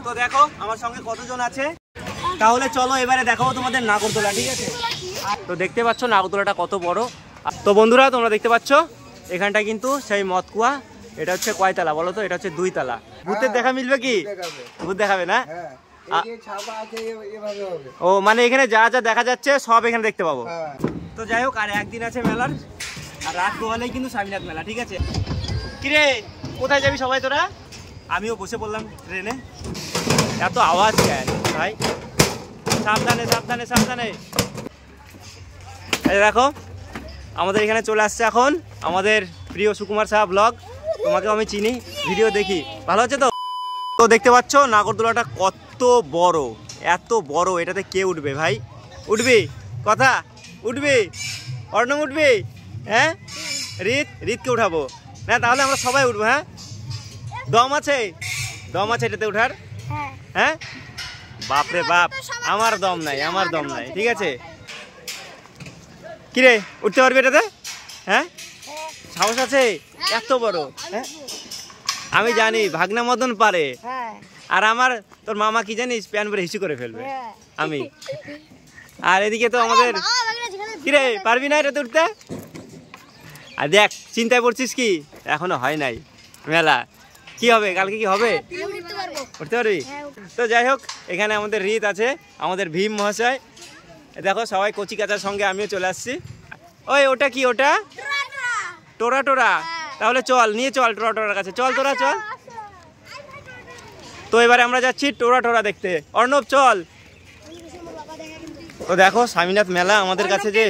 তো দেখো আমার সঙ্গে কতজন আছে, তাহলে চলো এবারে দেখাবো তোমাদের নাগরদোলা, ঠিক আছে? তো দেখতে পাচ্ছ নাগরদোলাটা কত বড়। তো বন্ধুরা তোমরা দেখতে পাচ্ছ এখানটা কিন্তু সেই মদকুয়া। এটা হচ্ছে কয়তলা বলো তো? এটা হচ্ছে 2 তলা। ভূতের দেখা মিলবে কি? ভূত দেখাবে না? ও মানে এখানে যা যা দেখা যাচ্ছে সব এখানে দেখতে পাবো। তো যাই হোক, আর একদিন আছে মেলার, আর রাত পোহালেই কিন্তু স্বামীনাথ মেলা, ঠিক আছে? কিরে কোথায় যাবি সবাই তোরা? আমিও বসে পড়লাম ট্রেনে। এত আওয়াজ কেন ভাই? সাবধানে সাবধানে সাবধানে। এই দেখো আমাদের এখানে চলে আসছে এখন আমাদের প্রিয় সুকুমার সাহা ব্লগ। তোমাকে আমি চিনি, ভিডিও দেখি, ভালো হচ্ছে তো? তো দেখতে পাচ্ছ নাগরদোলাটা কত বড়, এত বড়। এটাতে কে উঠবে ভাই? উঠবি? কথা উঠবি? অর্ণব উঠবি? হ্যাঁ রিতকে উঠাবো না? তাহলে আমরা সবাই উঠবো। হ্যাঁ দম আছে? দম আছে এটাতে উঠার? হ্যাঁ বাপরে বাপ, আমার দম নাই, আমার দম নাই, ঠিক আছে? কিরে উঠতে পারবি এটাতে? হ্যাঁ সাহস আছে? এত বড়? হ্যাঁ আমি জানি ভাগনা মদন পারে, আর আমার তোর মামা কি জানিস প্যান পরে হিসু করে ফেলবে আমি। আর এদিকে তো আমাদের, কিরে পারবি না এটাতে উঠতে? আর দেখ চিন্তায় পড়ছিস কি, এখনো হয় নাই মেলা, কি হবে কালকে? কি হবে? উঠতে পারবি? তো যাই হোক, এখানে আমাদের রিত আছে, আমাদের ভীম মহাশয়। দেখো সবাই কচি কাচার সঙ্গে আমিও চলে আসছি। ওই ওটা কি? ওটা টোরা টোরা? তাহলে চল নিয়ে চল টোরা টোরার কাছে, চল তোরা চল। তো এবারে আমরা যাচ্ছি টোরা টোরা দেখতে। অর্ণব চল। তো দেখো স্বামীনাথ মেলা আমাদের কাছে যে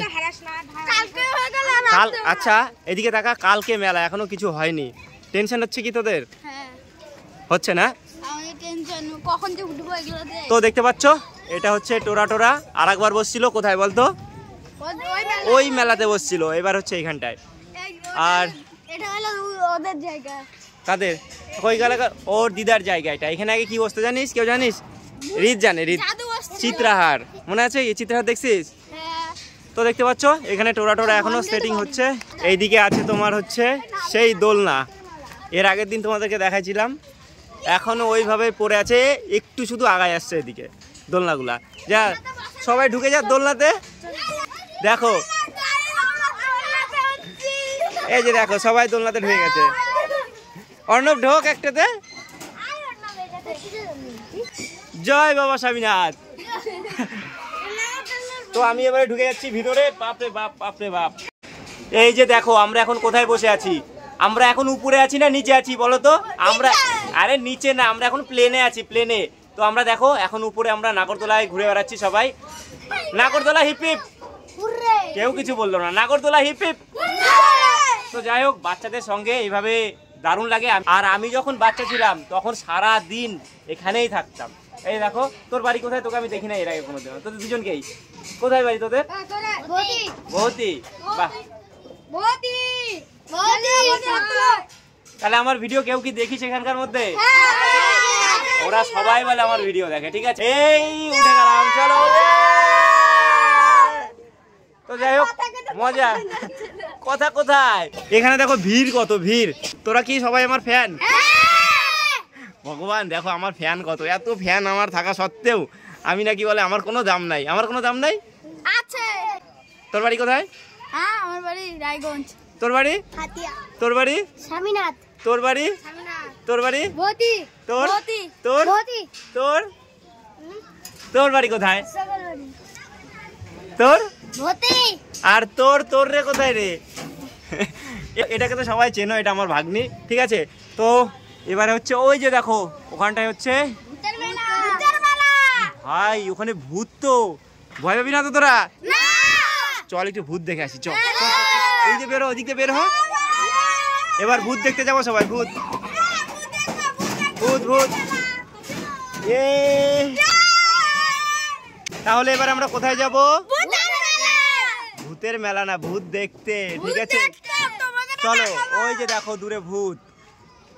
কাল, আচ্ছা এদিকে তাকা, কালকে মেলা এখনো কিছু হয়নি। টেনশন হচ্ছে কি তোদের? হচ্ছে না? তো দেখতে পাচ্ছ এটা হচ্ছে টোরা টোরা। আর একবার বসছিল কোথায় বলতো? ওই মেলাতে বসছিল, এবার হচ্ছে এইখানটায়। আর ওদের জায়গা কাদের? ওই ওর দিদার জায়গা এটা। এখানে আগে কি বসতো জানিস? কেউ জানিস? রিত জানে, রিত চিত্রাহার মনে আছে? এই চিত্রাহার দেখছিস? তো দেখতে পাচ্ছ এখানে টোরা টোরা এখনো সেটিং হচ্ছে। এইদিকে আছে তোমার হচ্ছে সেই দোলনা, এর আগের দিন তোমাদেরকে দেখাইছিলাম, এখনো ওইভাবে পড়ে আছে, একটু শুধু আগায় আসছে এদিকে দোলনাগুলা। যা সবাই ঢুকে যা দোলনাতে। দেখো এই যে দেখো সবাই দোলনাতে ঢুকে গেছে। অর্ণব ঢোক একটাতে। জয় বাবা স্বামীনাথ। তো আমি এবারে ঢুকে যাচ্ছি ভিতরে। বাপরে বাপ, বাপরে বাপ। এই যে দেখো আমরা এখন কোথায় বসে আছি? আমরা এখন উপরে আছি না নিচে আছি বলো তো? আমরা আরে নিচে না, আমরা এখন প্লেনে আছি, প্লেনে। তো আমরা দেখো এখন উপরে আমরা নাগরদোলায় ঘুরে বেড়াচ্ছি সবাই। নাগরদোলা হিপ হিপ। কেউ কিছু বললো না, নাগরদোলা হিপ হিপ। তো যাই হোক, বাচ্চাদের সঙ্গে এইভাবে দারুণ লাগে। আর আমি যখন বাচ্চা ছিলাম তখন সারা দিন এখানেই থাকতাম। এই দেখো তোর বাড়ি কোথায়? তোকে আমি দেখি না এর আগে কোনোদিন। তোদের দুজনকেই কোথায় বাড়ি তোদের? বহুতি। বাহ, তাহলে আমার ভিডিও কেউ কি দেখিস এখানকার মধ্যে? ওরা সবাই বলে আমার ভিডিও দেখে, ঠিক আছে? এই উঠে গেলাম, চলো। তো যাই হোক মজা। কথা কোথায়? এখানে দেখো ভিড়, কত ভিড়। তোরা কি সবাই আমার ফ্যান? ভগবান দেখো আমার ফ্যান কত, এত ফ্যান আমার থাকা সত্ত্বেও আমি নাকি বলে আমার কোনো দাম নাই। আমার কোনো দাম নাই আছে। তোর বাড়ি কোথায়? হ্যাঁ আমার বাড়ি রায়গঞ্জ। তোর বাড়ি? হাতিয়া। তোর বাড়ি? স্বামীনাথ। তোর বাড়ি? স্বামীনাথ। তোর বাড়ি? ভতি। তোর? ভতি। তোর? ভতি। তোর? তোর বাড়ি কোথায়? তোর? ভতি। আর তোর? তোর রে কোথায় রে? এটাকে তো সবাই চেনো, এটা আমার ভাগ্নি, ঠিক আছে? তো এবারে হচ্ছে ওই যে দেখো ওখানটায় হচ্ছে ভাই, ওখানে ভূত। তো ভয় পাবি না তো তোরা? চল একটু ভূত দেখে আসি, চল। এই যে বেরো, ওদিকে বের হ। এবার ভূত দেখতে যাবো সবাই। ভূত ভূত ভূত। তাহলে এবার আমরা কোথায় যাব? ভূতের মেলা না, ভূত দেখতে, ঠিক আছে? চলো ওই যে দেখো দূরে ভূত।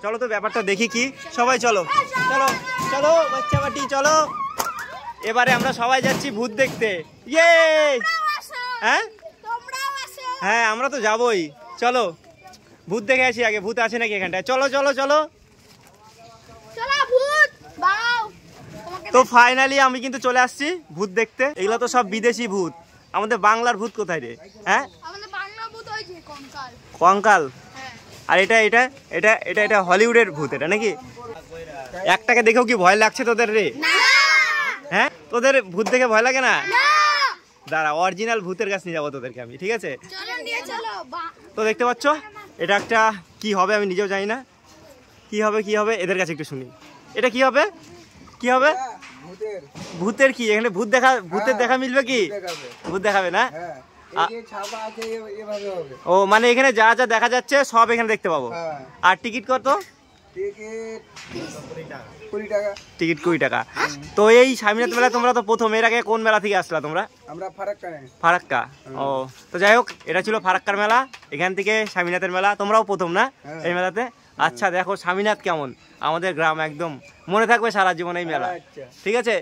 চলো তো ব্যাপারটা দেখি কি, সবাই চলো চলো চলো বাচ্চা বাটি চলো। এবারে আমরা সবাই যাচ্ছি ভূত দেখতে। ইয়ে হ্যাঁ হ্যাঁ আমরা তো যাবোই। চলো ভূত দেখে আসি আগে, ভূত আছে নাকি এখানটায়। চলো চলো চলো। তো ফাইনালি আমি কিন্তু চলে আসছি ভূত দেখতে। এগুলো তো সব বিদেশি ভূত, আমাদের বাংলার ভূত কোথায় রে? হ্যাঁ, আমাদের বাংলা ভূত হয়েছে কঙ্কাল। কঙ্কাল? আর এটা এটা এটা এটা এটা হলিউডের ভূত এটা নাকি? একটাকে দেখেও কি ভয় লাগছে তোদের রে? হ্যাঁ, তোদের ভূত দেখে ভয় লাগে না? দাঁড়া, অরিজিনাল ভূতের কাছে নিয়ে যাবো তোদেরকে আমি, ঠিক আছে? তো দেখতে পাচ্ছ এটা একটা কি হবে আমি নিজেও জানি না। কি হবে কি হবে, এদের কাছে একটু শুনি। এটা কি হবে কি হবে? ভূতের কি এখানে ভূতের দেখা মিলবে কি? ভূত দেখাবে না? ও মানে এখানে যা যা দেখা যাচ্ছে সব এখানে দেখতে পাবো। আর টিকিট কত? টিকিট 20 টাকা। তো এই স্বামীনাথ মেলা তোমরা তো প্রথম, এর আগে কোন মেলা থেকে আসলা তোমরা? আমরা ফারাক্কা। ও, তো যাই হোক, এটা ছিল ফারাক্কার মেলা, এখান থেকে স্বামীনাথের মেলা। তোমরাও প্রথম না এই মেলাতে? আচ্ছা, দেখো স্বামীনাথ কেমন, আমাদের গ্রাম একদম মনে থাকবে সারা জীবন এই মেলা। ঠিক আছে,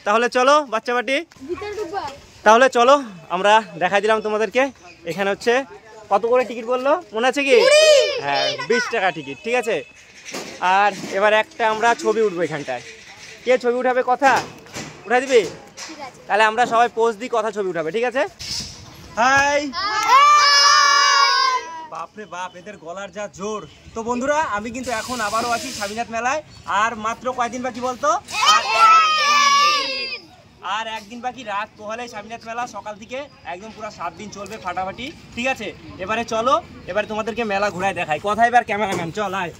তাহলে চলো বাচ্চা বাটি, তাহলে চলো আমরা দেখাই দিলাম তোমাদেরকে। এখানে হচ্ছে কত করে টিকিট বললো মনে আছে কি? হ্যাঁ, 20 টাকা টিকিট, ঠিক আছে। আর এবার একটা আমরা ছবি উঠবো এখানটায়। কে ছবি উঠাবে? কথা উঠাই দিবি? তাহলে আমরা সবাই পোজ দিই, কথা ছবি উঠাবে, ঠিক আছে? হাই, বাপরে বাপ, এদের গলার যা জোর। তো বন্ধুরা, আমি কিন্তু এখন আবারও আছি স্বামীনাথ মেলায়। আর মাত্র কয়দিন বাকি বলতো? আর একদিন বাকি। রাত পোহালে স্বামীনাথ মেলা, সকাল থেকে একদম পুরো 7 দিন চলবে ফাটাফাটি, ঠিক আছে? এবারে চলো, এবারে তোমাদেরকে মেলা ঘুরায় দেখাই। কোথায় এবার ক্যামেরাম্যান? চল আয়।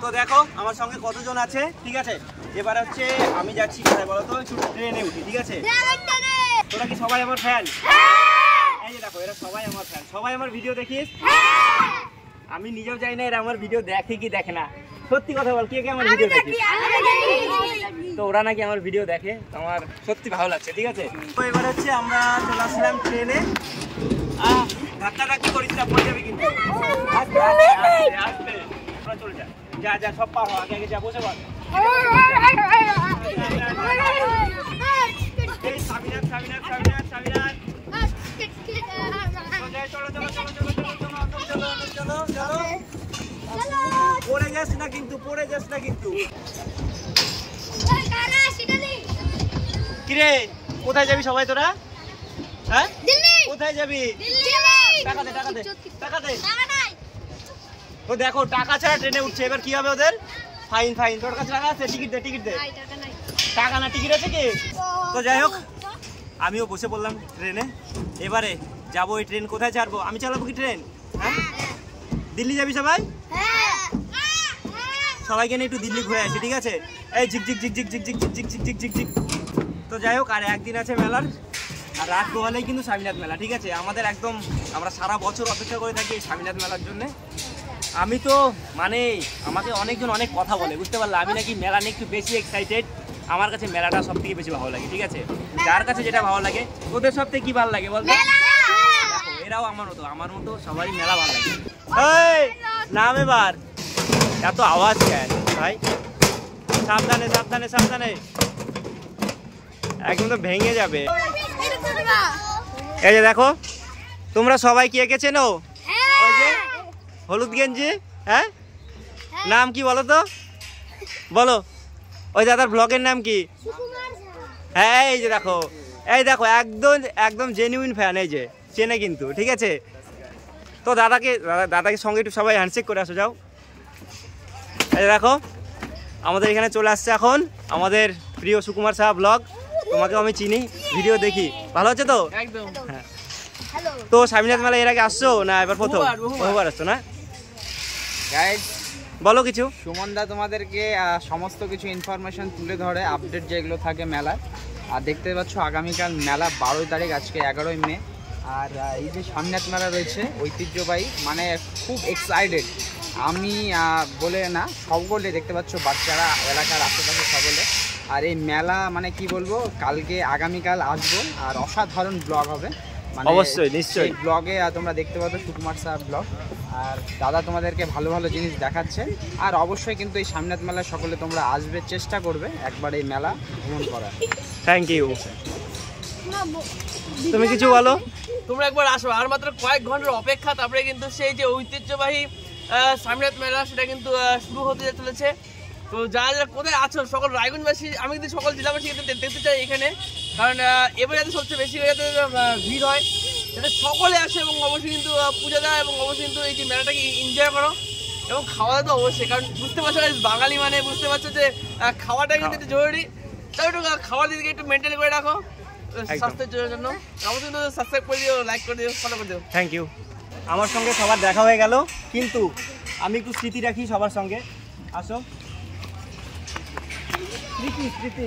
তো দেখো আমার সঙ্গে কতজন আছে, ঠিক আছে? এবার হচ্ছে আমি যাচ্ছি কোথায় বলো তো? একটু ট্রেনে উঠি, ঠিক আছে? তোরা কি সবাই আমার ফ্যান? এই যে দেখো, এরা সবাই আমার ফ্যান। সবাই আমার ভিডিও দেখিস? আমি নিজেও জানি না এরা আমার ভিডিও দেখে কি দেখে না। সত্যি কথা বল, কে কে আমার ভিডিও দেখে? তো ওরা নাকি আমার ভিডিও দেখে, আমার সত্যি ভালো লাগছে, ঠিক আছে? তো এবার হচ্ছে আমরা চলে আসলাম ট্রেনে। ধাক্কা ধাক্কি করিস না, পড়ে যাবে কিন্তু। আস্তে আস্তে আস্তে তোরা চলে যা, যা যা, সব পাবো, আগে আগে যা, বসে বল। এই স্বামীনাথ স্বামীনাথ স্বামীনাথ স্বামীনাথ। চলো চলো চলো চলো চলো চলো চলো চলো। পড়ে যাস না কিন্তু, পড়ে যাস না কিন্তু। কিরে, কোথায় যাবি সবাই তোরা? হ্যাঁ, কোথায় যাবি? টাকা দে টাকা দে টাকা দে। তো দেখো, টাকা ছাড়া ট্রেনে উঠছে, এবার কি হবে ওদের? Fine fine. তোর কাছে টাকা আছে? টিকিট দে টিকিট দে। টাকা না, টিকিট আছে কি? তো যাই হোক, আমিও বসে পড়লাম ট্রেনে। এবারে যাবো, এই ট্রেন কোথায় ছাড়বো? আমি চালাবো কি ট্রেন? হ্যাঁ, দিল্লি যাবি সবাই? সবাইকে নিয়ে একটু দিল্লি ঘুরে আসি, ঠিক আছে? এই ঝিক ঝিক ঝিক ঝিক ঝিক ঝিক ঝিক ঝিক ঝিক ঝিক ঝিক। তো যাই হোক, আর একদিন আছে মেলার, আর রাত পোহালেই কিন্তু স্বামীনাথ মেলা, ঠিক আছে? আমাদের একদম, আমরা সারা বছর অপেক্ষা করে থাকি এই স্বামীনাথ মেলার জন্য। আমি তো মানে আমাকে অনেকজন অনেক কথা বলে, বুঝতে পারলাম আমি নাকি মেলা নিয়ে একটু বেশি এক্সাইটেড। আমার কাছে মেলাটা সব থেকে বেশি ভালো লাগে, ঠিক আছে? যার কাছে যেটা ভালো লাগে, ওদের সব থেকে কি ভালো লাগে বলতো? দেখো, এরাও আমার মতো সবারই মেলা ভালো লাগে। এই নাম এবার, এত আওয়াজ কেন ভাই? সাবধানে সাবধানে সাবধানে, একদম তো ভেঙে যাবে। এই যে দেখো, তোমরা সবাই কি এঁকেছে নো? ওই যে হলুদ গেঞ্জি, হ্যাঁ, নাম কি বলো তো? বলো, ওই দাদার ব্লগের নাম কি? হ্যাঁ, এই যে দেখো, এই দেখো, একদম একদম জেনুইন ফ্যান, এই যে চেনে কিন্তু, ঠিক আছে? তো দাদাকে সঙ্গে একটু সবাই হ্যান্ডশেক করে আসো, যাও। এই দেখো, আমাদের এখানে চলে আসছে এখন আমাদের প্রিয় সুকুমার সাহা ব্লগ। তোমাকেও আমি চিনি, ভিডিও দেখি, ভালো আছে তো? একদম। হ্যাঁ। তো স্বামীনাথ মেলা এর আগে আসছো না এবার প্রথম? বহুবার আসছো না? গাইস, বলো কিছু। সুমনদা তোমাদেরকে সমস্ত কিছু ইনফরমেশন তুলে ধরে, আপডেট যেগুলো থাকে মেলার। আর দেখতে পাচ্ছ আগামীকাল মেলা 12 তারিখ, আজকে 11ই মে। আর এই যে স্বামীনাথ মেলা রয়েছে ঐতিহ্যবাহী, মানে খুব এক্সাইটেড আমি বলে না, সকলে দেখতে পাচ্ছ, বাচ্চারা, এলাকার আশেপাশে সকলে। আর এই মেলা মানে কি বলবো, কালকে আগামীকাল আসবো, আর অসাধারণ ব্লগ হবে, মানে অবশ্যই নিশ্চয়ই। ব্লগে তোমরা দেখতে পাচ্ছ সুকুমার সাহা ব্লগ। আর দাদা তোমাদেরকে ভালো ভালো জিনিস দেখাচ্ছে। আর অবশ্যই কিন্তু এই স্বামীনাথ মেলায় সকলে তোমরা আসবে, চেষ্টা করবে একবার এই মেলা ভ্রমণ করার। Thank you. তুমি কিছু বলো। তোমরা একবার আসো, আর মাত্র কয়েক ঘন্টার অপেক্ষা, তারপরে কিন্তু সেই যে ঐতিহ্যবাহী স্বামীনাথ মেলা সেটা কিন্তু শুরু হতে চলেছে। তো যারা যারা কোথায় আছো সকল রায়গঞ্জবাসী, আমি কিন্তু সকল জেলাবাসী দেখতে চাই এখানে, কারণ এবারে যাতে সবচেয়ে বেশি হয়ে যাতে ভিড় হয়, যাতে সকলে আসে এবং অবশ্যই কিন্তু পূজা দেয় এবং অবশ্যই কিন্তু এই যে মেলাটাকে এনজয় করো এবং খাওয়া দাওয়া তো অবশ্যই, কারণ বুঝতে পারছো বাঙালি মানে বুঝতে পারছো যে খাওয়াটা কিন্তু একটু জরুরি। তাই একটু খাওয়ার দিকে একটু মেনটেন করে রাখো স্বাস্থ্যের জন্য। অবশ্যই কিন্তু সাবস্ক্রাইব করে দিও, লাইক করে দিও, ফলো করে দিও। Thank you. আমার সঙ্গে সবার দেখা হয়ে গেল, কিন্তু আমি একটু স্মৃতি রাখি সবার সঙ্গে। আসো, স্মৃতি।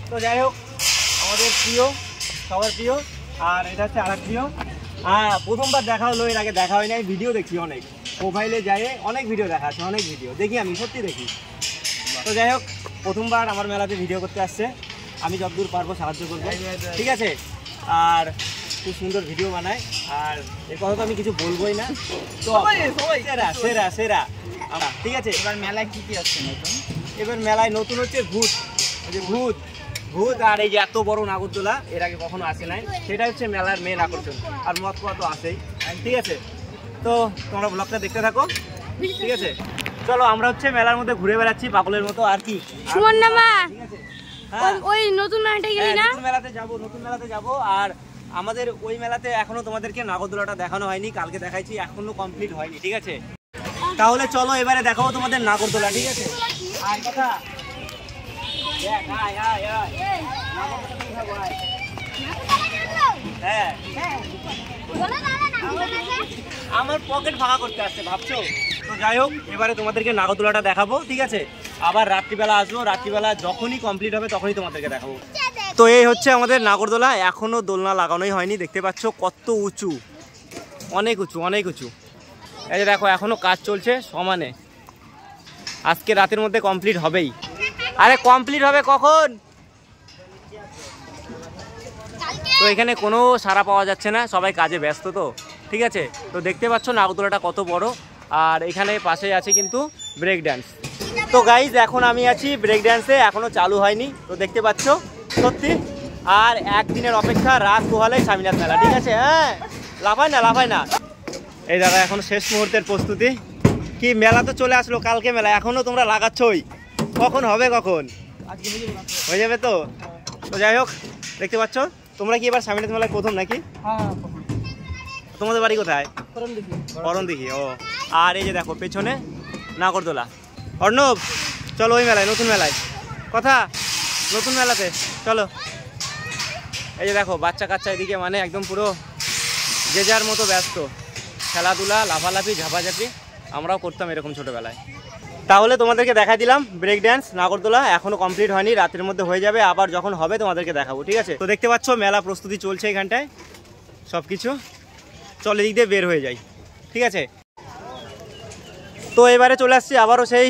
তো যাই হোক, আমাদের প্রিয়, সবার প্রিয়, আর এটা হচ্ছে আর প্রিয়। প্রথমবার দেখা হলো, এর আগে দেখা হয় নাই। ভিডিও দেখি অনেক, মোবাইলে যাই অনেক ভিডিও দেখা আছে, অনেক ভিডিও দেখি, আমি সত্যি দেখি। তো যাই হোক, প্রথমবার আমার মেলাতে ভিডিও করতে আসছে, আমি যতদূর পারবো সাহায্য করবো, ঠিক আছে? আর খুব সুন্দর ভিডিও বানায়, আর এর কথা তো আমি কিছু বলবোই না। তো সেরা সেরা সেরা, ঠিক আছে। এবার মেলায় কি কি আসছে নতুন? এবার মেলায় নতুন হচ্ছে ভূত, ভূত ভূত আর এই যে এত বড় নাগরদোলা, এর আগে কখনো আসে নাই, সেটা হচ্ছে মেলার মেন আকর্ষণ। আর মদ পোয়া তো আছেই, ঠিক আছে। তো তোমরা ব্লগটা দেখতে থাকো, ঠিক আছে? চলো, আমরা হচ্ছে মেলার মধ্যে ঘুরে বেড়াচ্ছি পাগলের মতো, আর কি। সুমন নামা ঠিক আছে, ওই নতুন মেলাটা গেলি না? নতুন মেলাতে যাবো। আর আমাদের ওই মেলাতে এখনো তোমাদেরকে নাগরদোলাটা দেখানো হয়নি, কালকে দেখাইছি, এখনো কমপ্লিট হয়নি, ঠিক আছে? তাহলে চলো এবারে দেখাবো তোমাদের নাগরদোলা, ঠিক আছে? আর কথা আমার পকেট ফাঁকা করতে আসছে, ভাবছো? তো যাই হোক, এবারে তোমাদেরকে নাগরদোলাটা দেখাবো, ঠিক আছে? আবার রাত্রিবেলা আসবো, রাত্রিবেলা যখনই কমপ্লিট হবে তখনই তোমাদেরকে দেখাবো। তো এই হচ্ছে আমাদের নাগরদোলা, এখনো দোলনা লাগানোই হয়নি, দেখতে পাচ্ছ কত উঁচু, অনেক উঁচু, অনেক উঁচু। এই যে দেখো, এখনো কাজ চলছে সমানে, আজকে রাতের মধ্যে কমপ্লিট হবেই। আরে কমপ্লিট হবে কখন? তো এখানে কোনো সাড়া পাওয়া যাচ্ছে না, সবাই কাজে ব্যস্ত, তো ঠিক আছে। তো দেখতে পাচ্ছ নাগরদোলাটা কত বড়, আর এখানে পাশে আছে কিন্তু ব্রেক ডান্স। তো গাইজ, এখন আমি আছি ব্রেক ডান্সে, এখনো চালু হয়নি, তো দেখতে পাচ্ছ সত্যি। আর একদিনের অপেক্ষা, রাত পোহালেই স্বামীনাথ মেলা, ঠিক আছে? হ্যাঁ, লাফায় না। এই দাদা, এখন শেষ মুহূর্তের প্রস্তুতি। কি মেলা তো চলে আসলো, কালকে মেলা, এখনো তোমরা লাগাচ্ছই, কখন হবে, কখন হয়ে যাবে? তো যাই হোক, দেখতে পাচ্ছ তোমরা কি এবার স্বামীনাথ মেলায় প্রথম নাকি? তোমাদের বাড়ি কোথায়? করণদিঘি। ও, আর এই যে দেখো পেছনে নাগরদোলা। অর্ণব, চলো ওই মেলায়, নতুন মেলায়, কথা নতুন মেলাতে চলো। এই যে দেখো বাচ্চা কাচ্চা এদিকে, মানে একদম পুরো যে যার মতো ব্যস্ত, খেলাধুলা, লাফালাফি, ঝাপাঝাপি, আমরাও করতাম এরকম ছোটোবেলায়। তাহলে তোমাদেরকে দেখা দিলাম ব্রেক ড্যান্স, নাগরদোলা এখনো কমপ্লিট হয়নি, রাতের মধ্যে হয়ে যাবে, আবার যখন হবে তোমাদেরকে দেখাবো, ঠিক আছে? তো দেখতে পাচ্ছ মেলা প্রস্তুতি চলছে এখানটায় সব কিছু। চল এদিক দিয়ে বের হয়ে যাই, ঠিক আছে? তো এবারে চলে আসছি আবারও সেই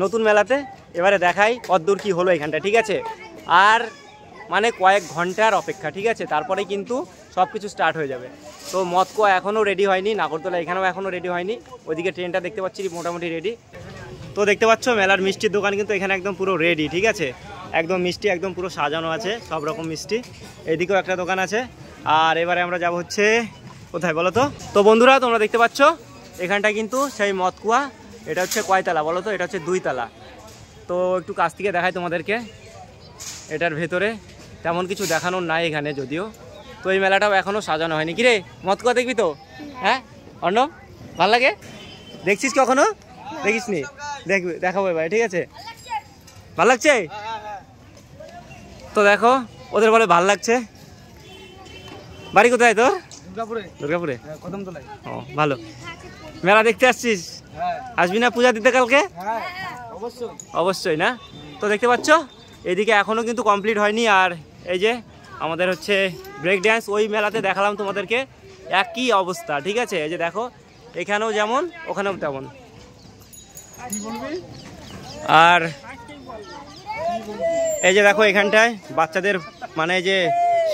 নতুন মেলাতে, এবারে দেখাই কতদূর কি হলো এখানটা, ঠিক আছে? আর মানে কয়েক ঘন্টার অপেক্ষা, ঠিক আছে? তারপরে কিন্তু সব কিছু স্টার্ট হয়ে যাবে। তো মদ কোয়া এখনও রেডি হয়নি, নাগরদোলা এখানেও এখনও রেডি হয়নি, ওইদিকে ট্রেনটা দেখতে পাচ্ছি মোটামুটি রেডি। তো দেখতে পাচ্ছ মেলার মিষ্টির দোকান কিন্তু এখানে একদম পুরো রেডি, ঠিক আছে? একদম মিষ্টি একদম পুরো সাজানো আছে, সব রকম মিষ্টি। এইদিকেও একটা দোকান আছে। আর এবারে আমরা যাব হচ্ছে কোথায় বলো তো? তো বন্ধুরা, তোমরা দেখতে পাচ্ছ এখানটা কিন্তু সেই মদ কুয়া, এটা হচ্ছে কয়তলা বলো তো? এটা হচ্ছে 2 তলা। তো একটু কাছ থেকে দেখাই তোমাদেরকে, এটার ভেতরে তেমন কিছু দেখানোর নাই এখানে যদিও। তো এই মেলাটাও এখনও সাজানো হয়নি। কিরে, মদ কুয়া দেখবি তো? হ্যাঁ অর্ণব, ভালো লাগে? দেখছিস কখনো? দেখিস নি? দেখবি, দেখাবো এবার, ঠিক আছে? ভাল লাগছে? তো দেখো, ওদের বলে ভাল লাগছে। বাড়ি কোথায় তোর? দুর্গাপুরে। ও, ভালো। মেলা দেখতে আসছিস? আসবি না পূজা দিতে কালকে? অবশ্যই না? তো দেখতে পাচ্ছ এদিকে এখনো কিন্তু কমপ্লিট হয়নি। আর এই যে আমাদের হচ্ছে ব্রেক ড্যান্স, ওই মেলাতে দেখালাম তোমাদেরকে, একই অবস্থা, ঠিক আছে? এই যে দেখো, এখানেও যেমন ওখানেও তেমন। আর এই যে দেখো এখানটায় বাচ্চাদের মানে যে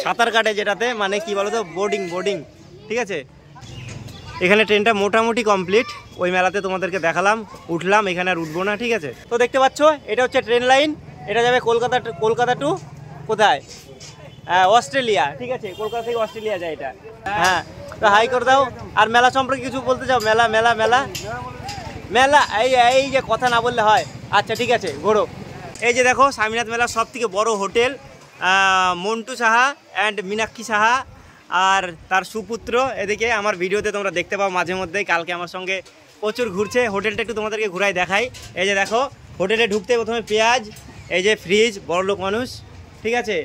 সাঁতার কাটে, যেটাতে মানে কি বলতো, বোর্ডিং, ঠিক আছে? এখানে ট্রেনটা মোটামুটি কমপ্লিট, ওই মেলাতে তোমাদেরকে দেখালাম, উঠলাম, এখানে আর উঠবো না, ঠিক আছে? তো দেখতে পাচ্ছ এটা হচ্ছে ট্রেন লাইন, এটা যাবে কলকাতা টু কোথায়? অস্ট্রেলিয়া, ঠিক আছে? কলকাতা থেকে অস্ট্রেলিয়া যায় এটা। হ্যাঁ, তো হাই করে দাও। আর মেলা সম্পর্কে কিছু বলতে চাও? মেলা এই যে কথা না বললে হয়। আচ্ছা ঠিক আছে, ঘোরো। এই যে দেখো স্বামীনাথ মেলার সব থেকে বড় হোটেল, মন্টু সাহা অ্যান্ড মীনাক্ষী সাহা আর তার সুপুত্র। এদিকে আমার ভিডিওতে তোমরা দেখতে পাও মাঝে মধ্যেই, কালকে আমার সঙ্গে প্রচুর ঘুরছে। হোটেলটা একটু তোমাদেরকে ঘুরাই দেখাই। এই যে দেখো হোটেলে ঢুকতে প্রথমে পেঁয়াজ, এই যে ফ্রিজ, বড়লোক মানুষ, ঠিক আছে।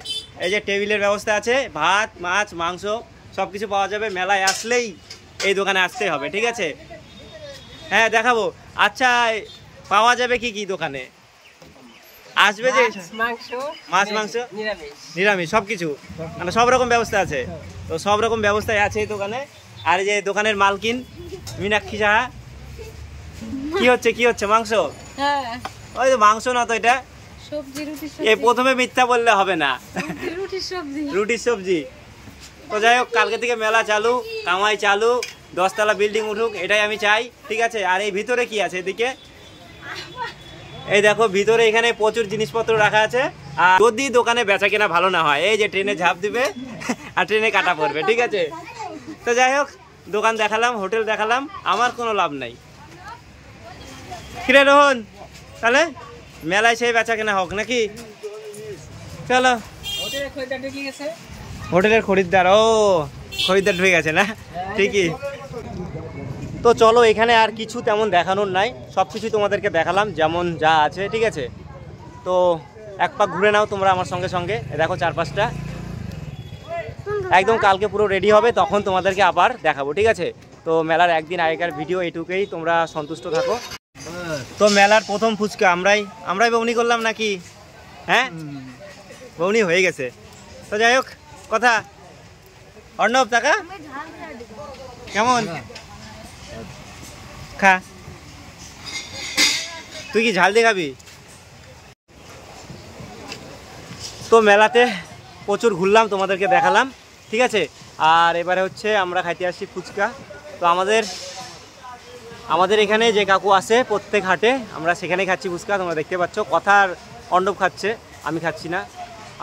এই যে টেবিলের ব্যবস্থা আছে, ভাত মাছ মাংস সব কিছু পাওয়া যাবে। মেলায় আসলেই এই দোকানে আসতেই হবে, ঠিক আছে। হ্যাঁ দেখাবো। আচ্ছা পাওয়া যাবে কি কি দোকানে? আসবে যে মাছ মাংস নিরামিষ সব কিছু, মানে সব রকম ব্যবস্থা আছে। তো সব রকম ব্যবস্থায় আছে এই দোকানে। আর এই যে দোকানের মালকিন মীনাক্ষী সাহা। কি হচ্ছে মাংস? ওই তো মাংস না তো, এটা এই প্রথমে মিথ্যা বললে হবে না, রুটির সবজি। তো যাই হোক, কালকে থেকে মেলা চালু, কামাই চালু, 10 তলা বিল্ডিং উঠুক, এটাই আমি চাই, ঠিক আছে। আর এই ভিতরে কি আছে এদিকে? এই দেখো ভিতরে এখানে প্রচুর জিনিসপত্র রাখা আছে। আর যদি দোকানে বেচা কেনা ভালো না হয়, এই যে ট্রেনে ঝাঁপ দিবে আর ট্রেনে কাটা পড়বে, ঠিক আছে। তো যাই হোক, দোকান দেখালাম, হোটেল দেখালাম, আমার কোনো লাভ নাই। কিরে রোহন, তাহলে মেলায় সেই বেচা কেনা হোক নাকি? চলো। হোটেলের খরিদ্দার, ও খরিদ্দার ঢুকে গেছে না, ঠিকই। তো চলো, এখানে আর কিছু তেমন দেখানোর নাই, সব কিছুই তোমাদেরকে দেখালাম যেমন যা আছে, ঠিক আছে। তো এক পাক ঘুরে নাও তোমরা আমার সঙ্গে সঙ্গে, দেখো চারপাশটা একদম। কালকে পুরো রেডি হবে, তখন তোমাদেরকে আবার দেখাবো, ঠিক আছে। তো মেলার একদিন আগেকার ভিডিও এইটুকুই, তোমরা সন্তুষ্ট থাকো। তো মেলার প্রথম ফুচকা আমরাই বউনি করলাম নাকি? হ্যাঁ বউনি হয়ে গেছে। তো যাই হোক, কথা অর্ণব টাকা কেমন খা, তুই কি ঝাল দিয়ে খাবি? তো মেলাতে প্রচুর ঘুরলাম, তোমাদেরকে দেখালাম, ঠিক আছে। আর এবারে হচ্ছে আমরা খাইতে আসছি ফুচকা। তো আমাদের এখানে যে কাকু আছে প্রত্যেক হাটে, আমরা সেখানেই খাচ্ছি ফুচকা, তোমরা দেখতে পাচ্ছ। কথার অর্ণব খাচ্ছে, আমি খাচ্ছি না,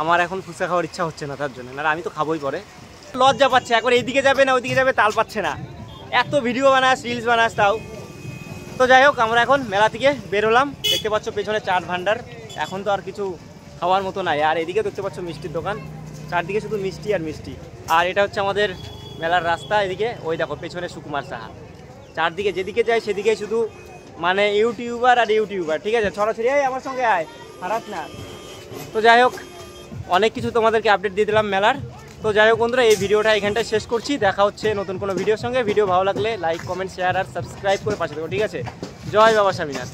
আমার এখন ফুচকা খাওয়ার ইচ্ছা হচ্ছে না, তার জন্য। না আমি তো খাবোই পরে। লজ্জা পাচ্ছে, একবার এইদিকে যাবে না ওইদিকে যাবে, তাল পাচ্ছে না, এত ভিডিও বানাস রিলস বানাস তাও। তো যাই হোক, আমরা এখন মেলা থেকে বেরোলাম, দেখতে পাচ্ছ পেছনে চাট ভান্ডার। এখন তো আর কিছু খাওয়ার মতো নাই। আর এদিকে দেখতে পাচ্ছ মিষ্টির দোকান, চারদিকে শুধু মিষ্টি আর মিষ্টি। আর এটা হচ্ছে আমাদের মেলার রাস্তা, এদিকে ওই দেখো পেছনে সুকুমার সাহা। চারদিকে যেদিকে যাই সেদিকে শুধু মানে ইউটিউবার আর ইউটিউবার, ঠিক আছে। ছড়াছড়ি আমার সঙ্গে আয়, খারাপ না। তো যাই হোক, অনেক কিছু তোমাদেরকে আপডেট দিয়ে দিলাম মেলার। তো যাই হোক বন্ধুরা, এই ভিডিওটা এখানটায় শেষ করছি। দেখা হচ্ছে নতুন কোনো ভিডিওর সঙ্গে। ভিডিও ভালো লাগলে লাইক কমেন্ট শেয়ার আর সাবস্ক্রাইব করে পাশে থাকো, ঠিক আছে। জয় বাবা স্বামীনাথ।